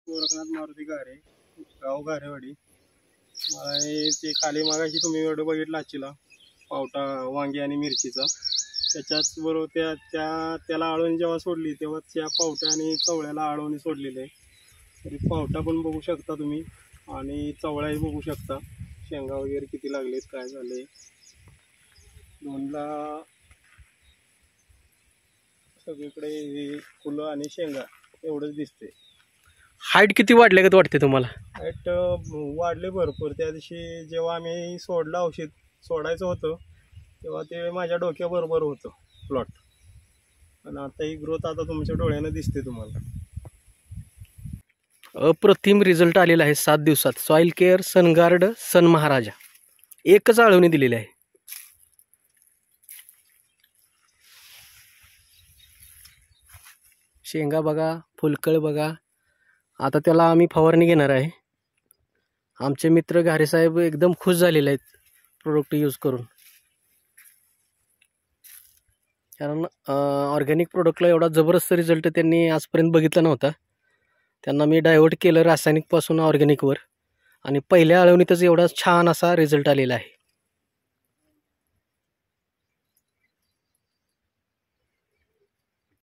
गोरखनाथ मारुती गारे, गाव गारेवाडी. मला ते खाली मागाशी तुम्ही व्हिडिओ बघितला आजचीला पावटा वांगी आणि मिरचीचा, त्याच्याच बरोबर त्याला आळवणी जेव्हा सोडली तेव्हा त्या पावट्या आणि चवळ्याला आळवणी सोडलेले. तरी पावटा पण बघू शकता तुम्ही आणि चवळ्याही बघू शकता. शेंगा वगैरे किती लागलेत, काय झाले. दोनला सगळीकडे फुलं आणि शेंगा एवढंच दिसते. हाईट किती वाढले का वाटते तुम्हाला? हाईट वाढले भरपूर. त्या दिवशी जेव्हा आम्ही सोडलं, औषध सोडायचं होतं तेव्हा ते माझ्या डोक्याबरोबर होतं प्लॉट. आणि आता ही ग्रोथ आता तुमच्या डोळ्यानं दिसते तुम्हाला. अप्रतिम रिझल्ट आलेला आहे 7 दिवसात. सॉइल केअर, सनगार्ड, सन महाराजा एकच आळवणी दिलेली आहे. शेंगा बघा, फुलकळ बघा. आता त्याला आम्ही फवारणी घेणार आहे. आमचे मित्र घारे साहेब एकदम खुश झालेले आहेत प्रोडक्ट यूज करून. कारण ऑर्गॅनिक प्रोडक्टला एवढा जबरदस्त रिझल्ट त्यांनी आजपर्यंत बघितला नव्हता. त्यांना मी डायव्हर्ट केलं रासायनिकपासून ऑर्गॅनिकवर आणि पहिल्या आळवणीतच एवढा छान असा रिझल्ट आलेला आहे.